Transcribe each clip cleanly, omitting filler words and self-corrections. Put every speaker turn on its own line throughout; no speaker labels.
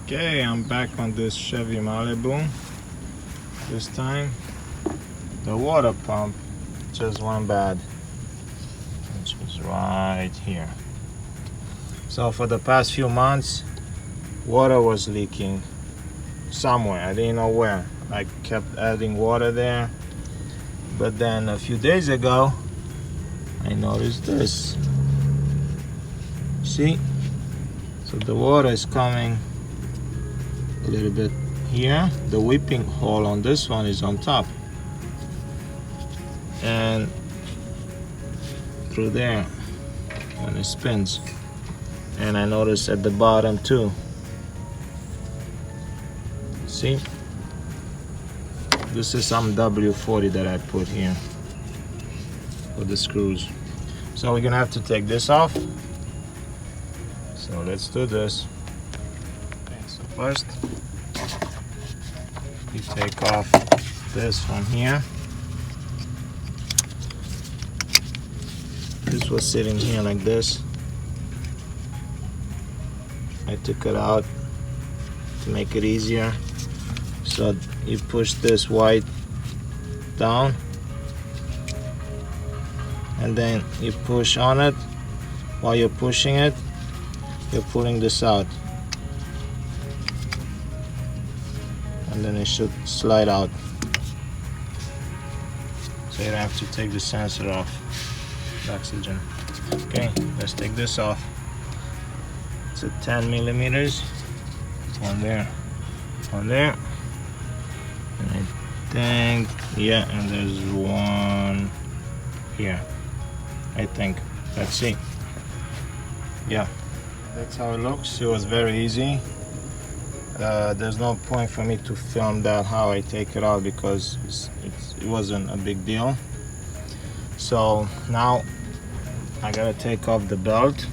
Okay, I'm back on this Chevy Malibu. This time the water pump just went bad, which was right here. So for the past few months, water was leaking somewhere. I didn't know where. I kept adding water there, but then a few days ago I noticed this. See? So the water is coming a little bit here. The whipping hole on this one is on top, and through there when it spins. And I noticed at the bottom too. See, this is some W40 that I put here for the screws. So we're gonna have to take this off. So let's do this. Okay, so first you take off this from here. This was sitting here like this. I took it out to make it easier. So you push this white down, and then you push on it. While you're pushing it, you're pulling this out, and then it should slide out. So you don't have to take the sensor off, the oxygen. Okay, let's take this off. It's a 10 millimeters. One there, one there, and I think, yeah, and there's one here, I think. Let's see. Yeah, that's how it looks. It was very easy. There's no point for me to film that how I take it out, because it wasn't a big deal. So now I gotta take off the belt.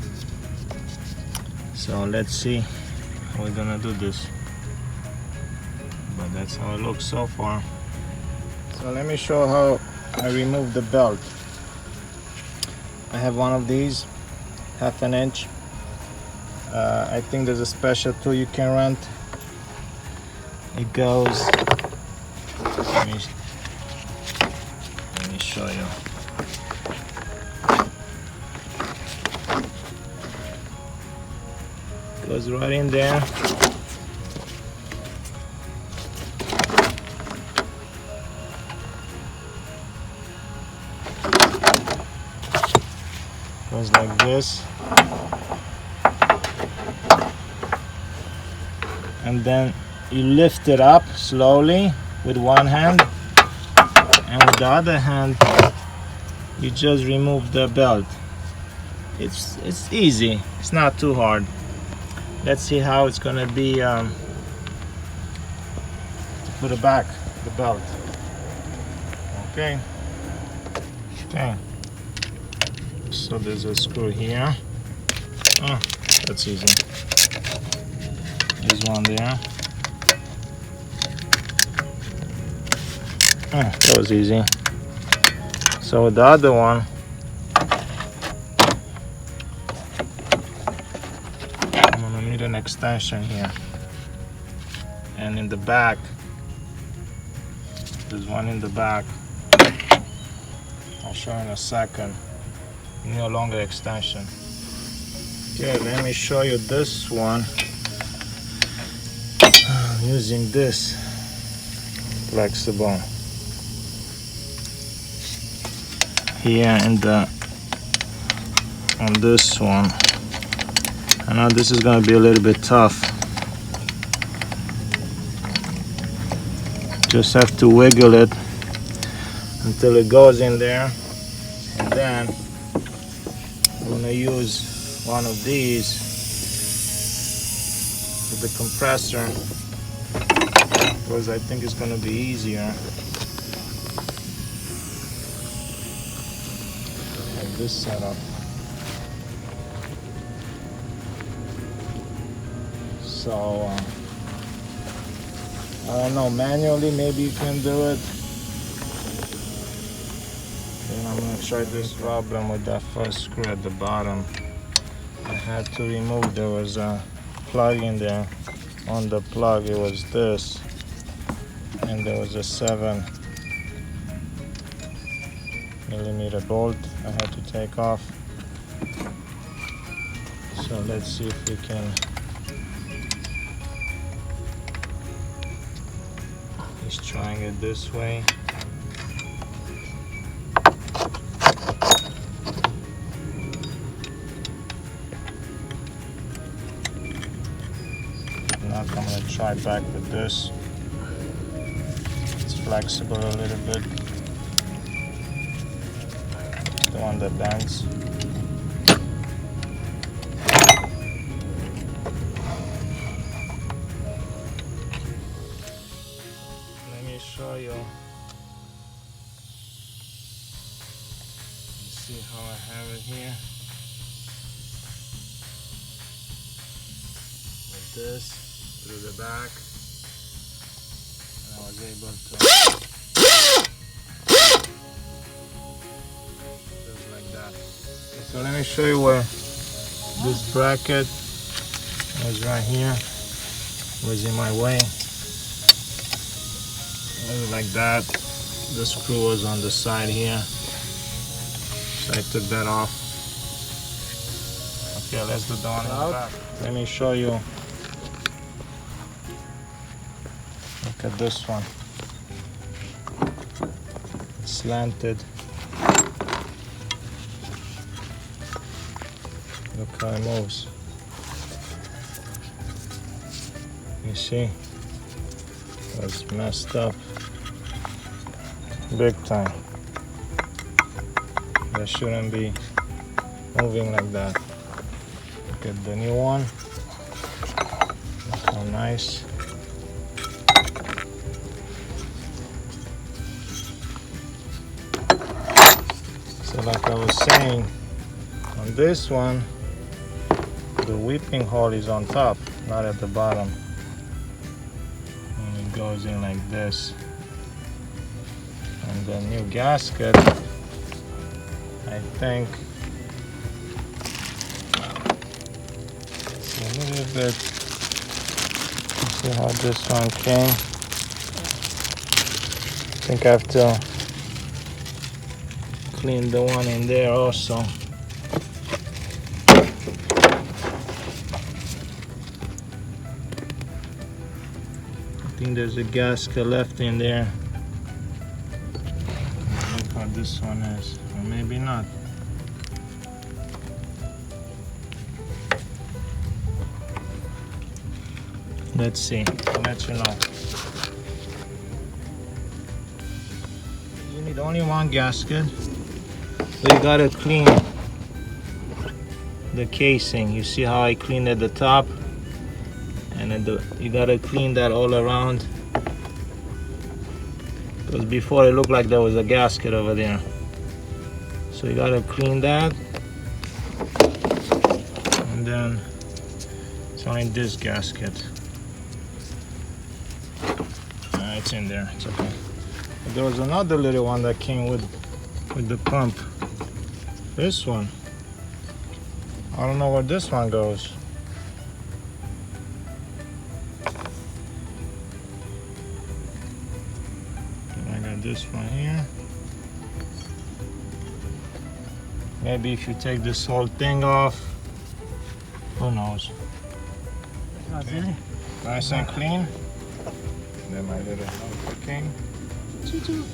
So let's see how we're gonna do this. But that's how it looks so far. So let me show how I remove the belt. I have one of these, 1/2 inch. I think there's a special tool you can rent. It goes, let me show you. Goes right in there. Goes like this. And then you lift it up slowly with one hand, and with the other hand you just remove the belt. It's easy. It's not too hard. Let's see how it's gonna be to put it back, the belt. Okay. Okay. So there's a screw here. Oh, that's easy. There's one there. Oh, that was easy. So with the other one, I'm gonna need an extension here. And in the back, there's one in the back. I'll show you in a second. You need a longer extension. Okay, let me show you this one. Using this flexible here on this one. I know this is gonna be a little bit tough. Just have to wiggle it until it goes in there, and then I'm gonna use one of these with the compressor, because I think it's gonna be easier. Like this setup. So I don't know, manually maybe you can do it. Then I'm gonna try this problem with that first screw at the bottom. I had to remove, there was a plug in there. on the plug it was this, and there was a 7mm bolt I had to take off. So let's see if we can. He's trying it this way. Now I'm gonna try back with this. It's flexible a little bit. The one that bends. Let me show you. Let's see how I have it here. With this through the back, and I was able to just like that. So let me show you where this bracket was right here. Was in my way. It was like that. The screw was on the side here, so I took that off. Okay, let's do the one in the back. Let me show you. Look at this one. It's slanted. Look how it moves. You see? It was messed up. Big time. That shouldn't be moving like that. Look at the new one. Look how nice. So like I was saying, on this one, the whipping hole is on top, not at the bottom. And it goes in like this. And the new gasket, I think, it's a little bit, see how this one came. I think I have to clean the one in there also. I think there's a gasket left in there. Look how this one is, or maybe not. Let's see, I'll let you know. You need only one gasket. So you gotta clean the casing. You see how I cleaned at the top? And then you gotta clean that all around. Because before it looked like there was a gasket over there. So you gotta clean that. And then it's only this gasket. It's in there, it's okay. But there was another little one that came with the pump. This one. I don't know where this one goes. And I got this one here. Maybe if you take this whole thing off, who knows? Okay. Nice and clean. Then my little helper came. Choo-choo.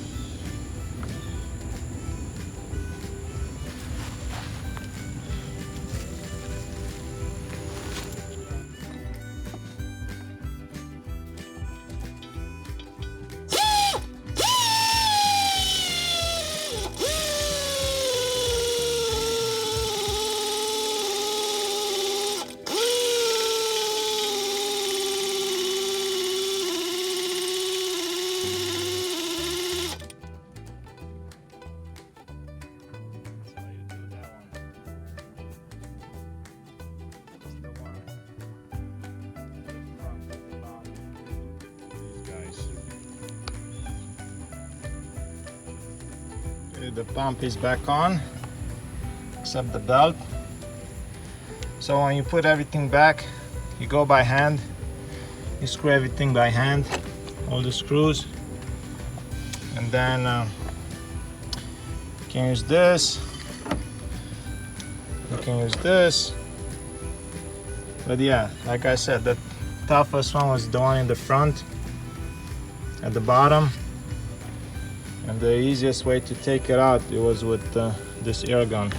The pump is back on, except the belt. So when you put everything back, you go by hand. you screw everything by hand, all the screws, and then you can use this, you can use this. But yeah, like I said, the toughest one was the one in the front at the bottom, and the easiest way to take it out, it was with this air gun.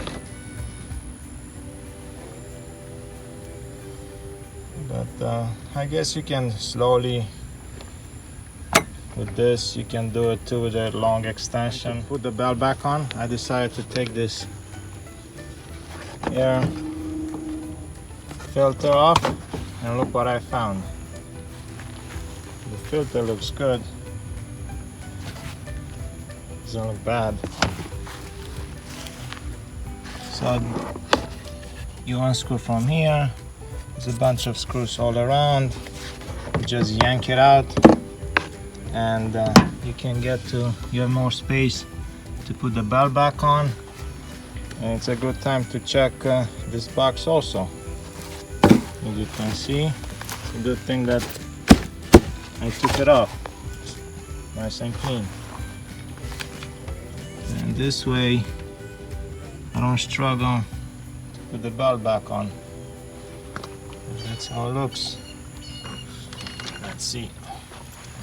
But I guess you can slowly, with this you can do it too with a long extension. Put the belt back on. I decided to take this air filter off, and look what I found. The filter looks good, doesn't look bad. So you unscrew from here. There's a bunch of screws all around. You just yank it out, and you can get to, you have more space to put the belt back on. And it's a good time to check this box also. As you can see, it's a good thing that I took it off nice and clean, and this way I don't struggle to put the belt back on. That's how it looks. Let's see.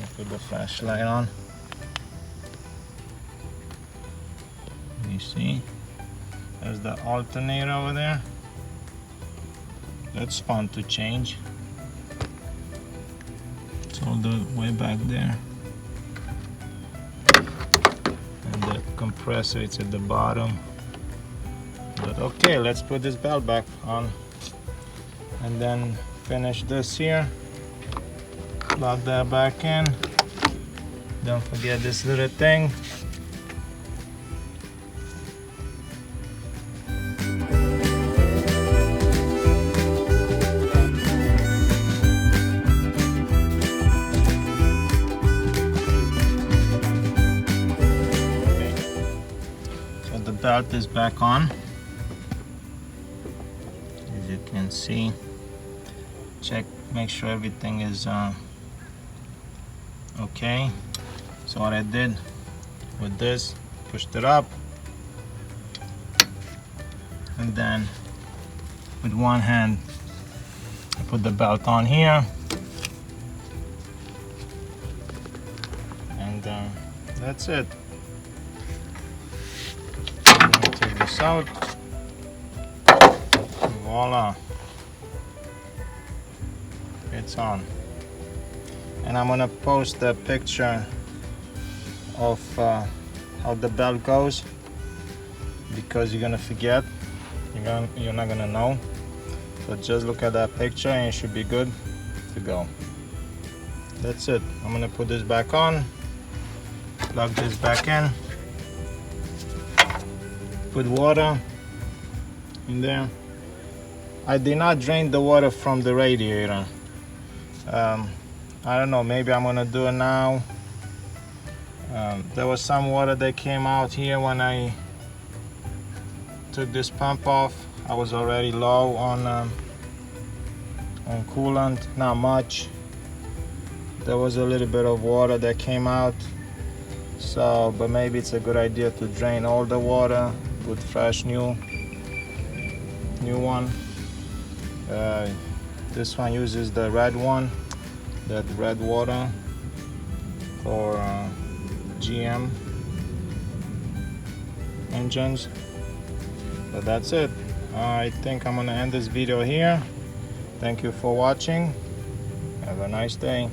I'll put the flashlight on. You see, there's the alternator over there. That's fun to change. It's all the way back there. And the compressor, it's at the bottom. But okay, let's put this belt back on, and then finish this here. Plug that back in. Don't forget this little thing. So the belt is back on. As you can see, check, make sure everything is okay. So what I did with this, pushed it up, and then with one hand I put the belt on here, and that's it. I'm gonna take this out. Voila, it's on. And I'm gonna post a picture of how the belt goes, because you're gonna forget, you're not gonna know. So just look at that picture and it should be good to go. That's it. I'm gonna put this back on, plug this back in, put water in there. I did not drain the water from the radiator. I don't know, maybe I'm gonna do it now. There was some water that came out here when I took this pump off. I was already low on coolant, not much. There was a little bit of water that came out. So, but maybe it's a good idea to drain all the water with fresh new one. This one uses the red one, that red water for GM engines. But that's it. I think I'm gonna end this video here. Thank you for watching. Have a nice day.